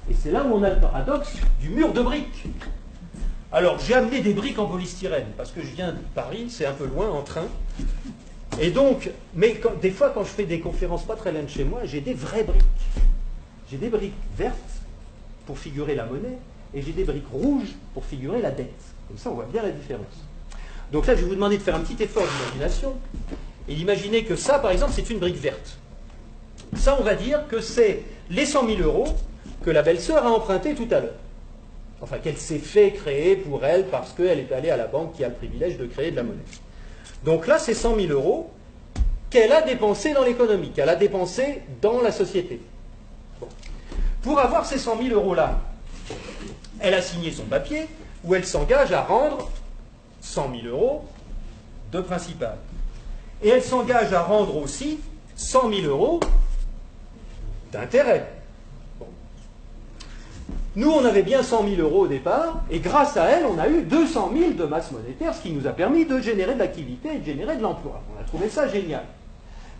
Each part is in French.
Et c'est là où on a le paradoxe du mur de briques. Alors, j'ai amené des briques en polystyrène, parce que je viens de Paris, c'est un peu loin, en train. Et donc, mais des fois, quand je fais des conférences pas très loin de chez moi, j'ai des vraies briques. J'ai des briques vertes pour figurer la monnaie, et j'ai des briques rouges pour figurer la dette. Comme ça, on voit bien la différence. Donc là, je vais vous demander de faire un petit effort d'imagination, et d'imaginer que ça, par exemple, c'est une brique verte. Ça, on va dire que c'est les 100 000 euros que la belle-sœur a emprunté tout à l'heure. Enfin, qu'elle s'est fait créer pour elle parce qu'elle est allée à la banque qui a le privilège de créer de la monnaie. Donc là, c'est 100 000 euros qu'elle a dépensés dans l'économie, qu'elle a dépensés dans la société. Bon. Pour avoir ces 100 000 euros-là, elle a signé son papier où elle s'engage à rendre 100 000 euros de principal. Et elle s'engage à rendre aussi 100 000 euros d'intérêt. Bon. Nous, on avait bien 100 000 euros au départ, et grâce à elle, on a eu 200 000 de masse monétaire, ce qui nous a permis de générer de l'activité et de générer de l'emploi. On a trouvé ça génial.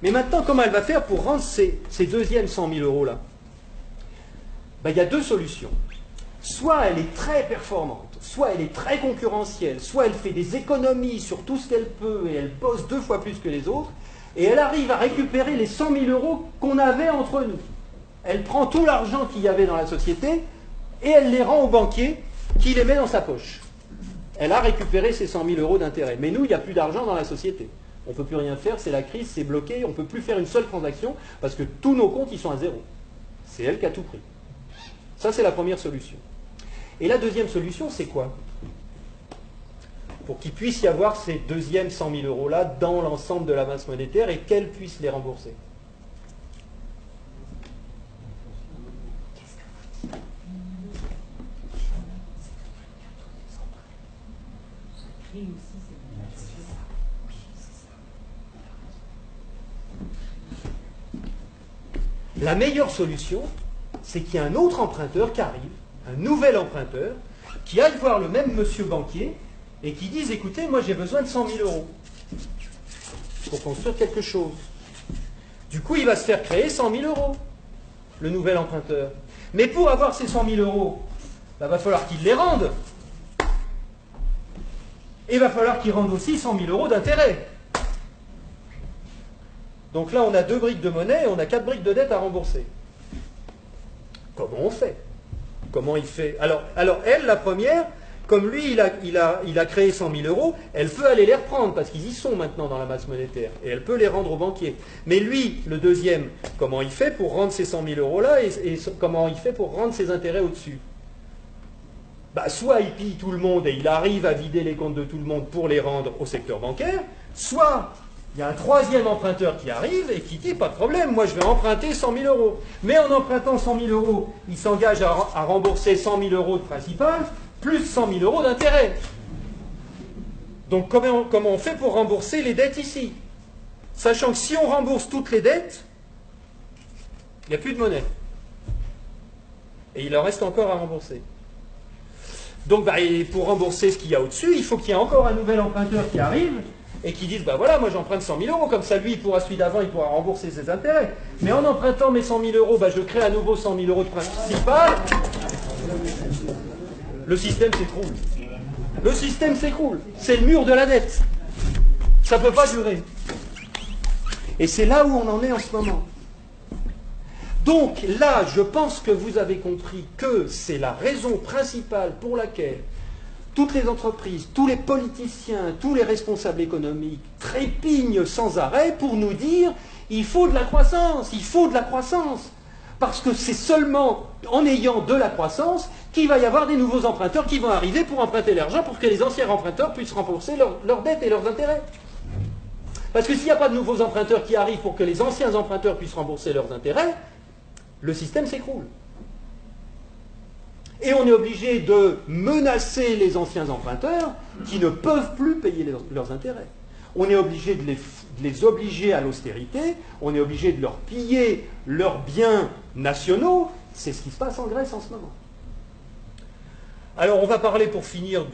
Mais maintenant, comment elle va faire pour rendre ces deuxièmes 100 000 euros-là? Ben, il y a deux solutions. Soit elle est très performante, soit elle est très concurrentielle, soit elle fait des économies sur tout ce qu'elle peut et elle bosse 2 fois plus que les autres, et elle arrive à récupérer les 100 000 euros qu'on avait entre nous. Elle prend tout l'argent qu'il y avait dans la société et elle les rend au banquier qui les met dans sa poche. Elle a récupéré ces 100 000 euros d'intérêt. Mais nous, il n'y a plus d'argent dans la société. On ne peut plus rien faire, c'est la crise, c'est bloqué, on ne peut plus faire une seule transaction parce que tous nos comptes, ils sont à zéro. C'est elle qui a tout pris. Ça, c'est la première solution. Et la deuxième solution, c'est quoi? Pour qu'il puisse y avoir ces deuxièmes 100 000 euros-là dans l'ensemble de la masse monétaire et qu'elle puisse les rembourser. La meilleure solution, c'est qu'il y ait un autre emprunteur qui arrive, un nouvel emprunteur, qui aille voir le même monsieur banquier et qui dise, écoutez, moi j'ai besoin de 100 000 euros pour construire quelque chose. Du coup, il va se faire créer 100 000 euros, le nouvel emprunteur. Mais pour avoir ces 100 000 euros, il va falloir qu'il les rende. Et il va falloir qu'il rende aussi 100 000 euros d'intérêt. Donc là, on a 2 briques de monnaie et on a 4 briques de dette à rembourser. Comment on fait? Comment il fait? Alors elle, la première, comme lui, il a créé 100 000 euros, elle peut aller les reprendre, parce qu'ils y sont maintenant dans la masse monétaire, et elle peut les rendre au banquier. Mais lui, le deuxième, comment il fait pour rendre ces 100 000 euros-là, et comment il fait pour rendre ses intérêts au-dessus? Bah, soit il pille tout le monde et il arrive à vider les comptes de tout le monde pour les rendre au secteur bancaire, soit il y a un troisième emprunteur qui arrive et qui dit, pas de problème, moi je vais emprunter 100 000 euros. Mais en empruntant 100 000 euros, il s'engage à rembourser 100 000 euros de principal, plus 100 000 euros d'intérêt. Donc comment on fait pour rembourser les dettes ici? Sachant que si on rembourse toutes les dettes, il n'y a plus de monnaie. Et il en reste encore à rembourser. Donc pour rembourser ce qu'il y a au-dessus, il faut qu'il y ait encore un nouvel emprunteur qui arrive et qui dise, voilà, moi j'emprunte 100 000 euros, comme ça lui, il pourra, celui d'avant, il pourra rembourser ses intérêts. Mais en empruntant mes 100 000 euros, je crée à nouveau 100 000 euros de principal. Le système s'écroule. Le système s'écroule. C'est le mur de la dette. Ça ne peut pas durer. Et c'est là où on en est en ce moment. Donc là, je pense que vous avez compris que c'est la raison principale pour laquelle toutes les entreprises, tous les politiciens, tous les responsables économiques trépignent sans arrêt pour nous dire il faut de la croissance, il faut de la croissance. Parce que c'est seulement en ayant de la croissance qu'il va y avoir des nouveaux emprunteurs qui vont arriver pour emprunter l'argent pour que les anciens emprunteurs puissent rembourser leurs dettes et leurs intérêts. Parce que s'il n'y a pas de nouveaux emprunteurs qui arrivent pour que les anciens emprunteurs puissent rembourser leurs intérêts, le système s'écroule. Et on est obligé de menacer les anciens emprunteurs qui ne peuvent plus payer leurs intérêts. On est obligé de les obliger à l'austérité, on est obligé de leur piller leurs biens nationaux. C'est ce qui se passe en Grèce en ce moment. Alors on va parler pour finir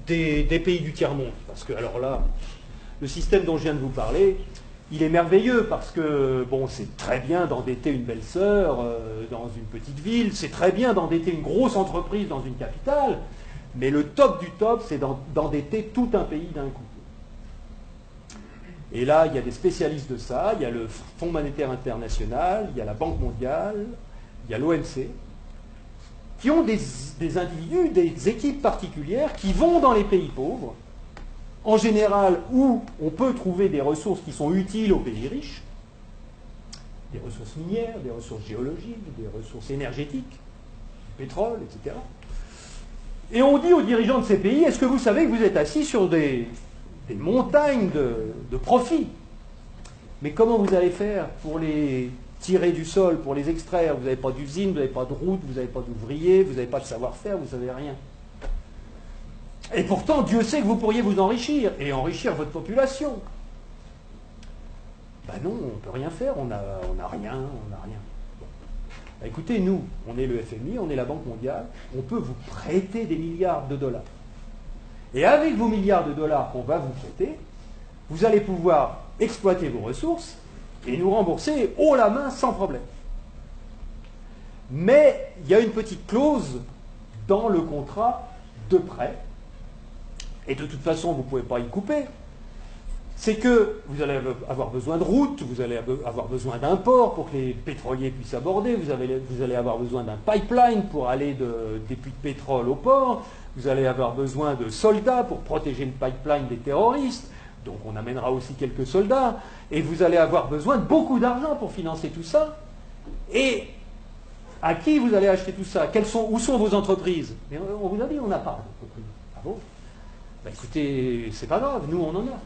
des pays du tiers-monde. Parce que alors là, le système dont je viens de vous parler, il est merveilleux parce que, bon, c'est très bien d'endetter une belle sœur dans une petite ville, c'est très bien d'endetter une grosse entreprise dans une capitale, mais le top du top, c'est d'endetter tout un pays d'un coup. Et là, il y a des spécialistes de ça, il y a le Fonds monétaire international, il y a la Banque mondiale, il y a l'OMC, qui ont des individus, des équipes particulières qui vont dans les pays pauvres, en général où on peut trouver des ressources qui sont utiles aux pays riches, des ressources minières, des ressources géologiques, des ressources énergétiques, du pétrole, etc. Et on dit aux dirigeants de ces pays, est-ce que vous savez que vous êtes assis sur des montagnes de profits? Mais comment vous allez faire pour les tirer du sol, pour les extraire? Vous n'avez pas d'usine, vous n'avez pas de route, vous n'avez pas d'ouvriers, vous n'avez pas de savoir-faire, vous ne savez rien. Et pourtant, Dieu sait que vous pourriez vous enrichir, et enrichir votre population. Ben non, on ne peut rien faire, on n'a rien, on n'a rien. Bon. Ben écoutez, nous, on est le FMI, on est la Banque mondiale, on peut vous prêter des milliards de dollars. Et avec vos milliards de dollars qu'on va vous prêter, vous allez pouvoir exploiter vos ressources et nous rembourser haut la main sans problème. Mais il y a une petite clause dans le contrat de prêt, et de toute façon vous ne pouvez pas y couper, c'est que vous allez avoir besoin de routes, vous allez avoir besoin d'un port pour que les pétroliers puissent aborder, vous allez avoir besoin d'un pipeline pour aller des puits de pétrole au port, vous allez avoir besoin de soldats pour protéger le pipeline des terroristes, donc on amènera aussi quelques soldats, et vous allez avoir besoin de beaucoup d'argent pour financer tout ça. Et à qui vous allez acheter tout ça? Où sont vos entreprises? Mais on vous a dit, on n'a pas d'entreprise. Ah bon? Ben écoutez, c'est pas grave, nous on en a.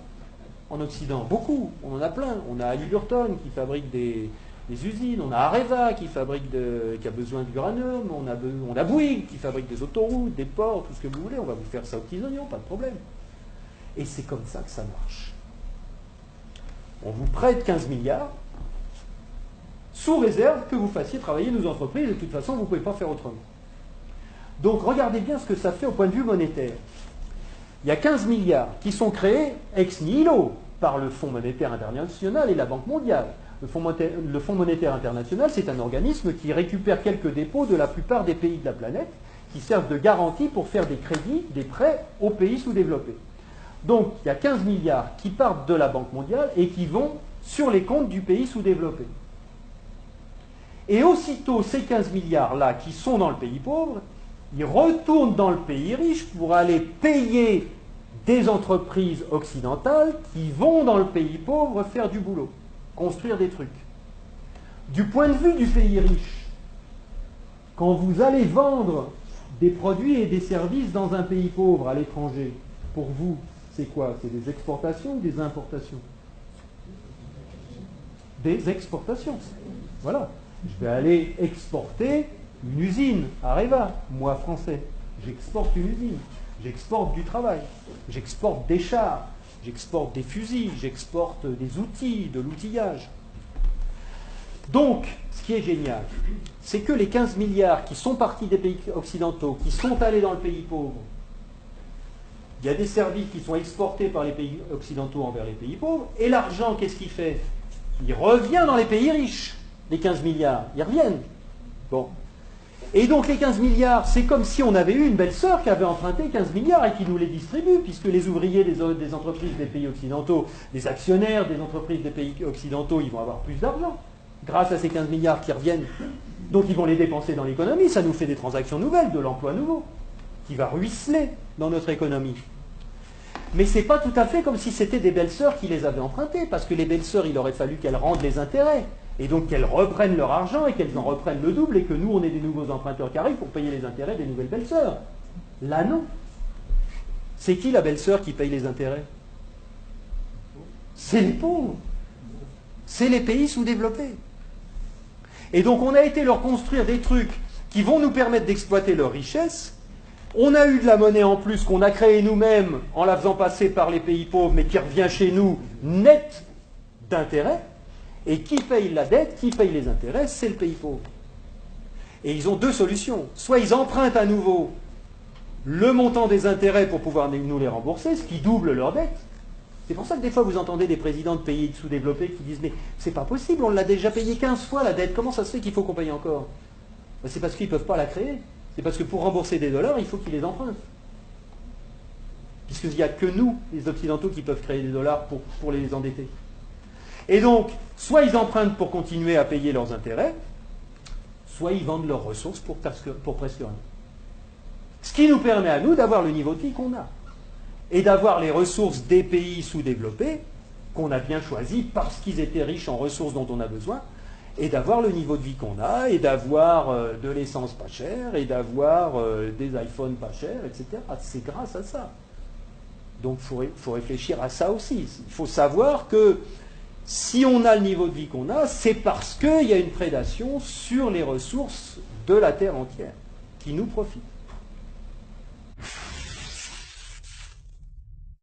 En Occident, beaucoup, on en a plein. On a Halliburton qui fabrique des usines, on a Areva qui a besoin d'uranium, on a Bouygues qui fabrique des autoroutes, des ports, tout ce que vous voulez, on va vous faire ça aux petits oignons, pas de problème. Et c'est comme ça que ça marche. On vous prête 15 milliards, sous réserve que vous fassiez travailler nos entreprises, et de toute façon, vous ne pouvez pas faire autrement. Donc regardez bien ce que ça fait au point de vue monétaire. Il y a 15 milliards qui sont créés ex nihilo par le Fonds monétaire international et la Banque mondiale. Le Fonds monétaire international, c'est un organisme qui récupère quelques dépôts de la plupart des pays de la planète qui servent de garantie pour faire des crédits, des prêts aux pays sous-développés. Donc, il y a 15 milliards qui partent de la Banque mondiale et qui vont sur les comptes du pays sous-développé. Et aussitôt, ces 15 milliards-là qui sont dans le pays pauvre, ils retournent dans le pays riche pour aller payer des entreprises occidentales qui vont dans le pays pauvre faire du boulot, construire des trucs. Du point de vue du pays riche, quand vous allez vendre des produits et des services dans un pays pauvre à l'étranger, pour vous, c'est quoi? C'est des exportations ou des importations? Des exportations. Voilà. Je vais aller exporter une usine, Areva, moi français. J'exporte une usine. J'exporte du travail. J'exporte des chars. J'exporte des fusils. J'exporte des outils, de l'outillage. Donc, ce qui est génial, c'est que les 15 milliards qui sont partis des pays occidentaux, qui sont allés dans le pays pauvre, il y a des services qui sont exportés par les pays occidentaux envers les pays pauvres, et l'argent, qu'est-ce qu'il fait? Il revient dans les pays riches, les 15 milliards. Ils reviennent. Bon. Et donc les 15 milliards, c'est comme si on avait eu une belle-sœur qui avait emprunté 15 milliards et qui nous les distribue, puisque les ouvriers des entreprises des pays occidentaux, les actionnaires des entreprises des pays occidentaux, ils vont avoir plus d'argent grâce à ces 15 milliards qui reviennent. Donc ils vont les dépenser dans l'économie, ça nous fait des transactions nouvelles, de l'emploi nouveau, qui va ruisseler dans notre économie. Mais ce n'est pas tout à fait comme si c'était des belles-sœurs qui les avaient empruntées, parce que les belles-sœurs, il aurait fallu qu'elles rendent les intérêts. Et donc qu'elles reprennent leur argent et qu'elles en reprennent le double et que nous, on ait des nouveaux emprunteurs qui arrivent pour payer les intérêts des nouvelles belles-sœurs. Là, non. C'est qui la belle-sœur qui paye les intérêts? C'est les pauvres. C'est les pays sous-développés. Et donc on a été leur construire des trucs qui vont nous permettre d'exploiter leur richesse. On a eu de la monnaie en plus qu'on a créée nous-mêmes en la faisant passer par les pays pauvres, mais qui revient chez nous net d'intérêts. Et qui paye la dette, qui paye les intérêts, c'est le pays pauvre. Et ils ont deux solutions. Soit ils empruntent à nouveau le montant des intérêts pour pouvoir nous les rembourser, ce qui double leur dette. C'est pour ça que des fois vous entendez des présidents de pays sous-développés qui disent mais c'est pas possible, on l'a déjà payé 15 fois la dette, comment ça se fait qu'il faut qu'on paye encore? Ben, c'est parce qu'ils ne peuvent pas la créer. C'est parce que pour rembourser des dollars, il faut qu'ils les empruntent. Puisqu'il n'y a que nous, les Occidentaux, qui peuvent créer des dollars pour les endetter. Et donc, soit ils empruntent pour continuer à payer leurs intérêts, soit ils vendent leurs ressources pour presque rien. Ce qui nous permet à nous d'avoir le niveau de vie qu'on a. Et d'avoir les ressources des pays sous-développés, qu'on a bien choisis parce qu'ils étaient riches en ressources dont on a besoin, et d'avoir le niveau de vie qu'on a, et d'avoir de l'essence pas chère, et d'avoir des iPhones pas chers, etc. C'est grâce à ça. Donc il faut réfléchir à ça aussi. Il faut savoir que si on a le niveau de vie qu'on a, c'est parce qu'il y a une prédation sur les ressources de la Terre entière qui nous profite.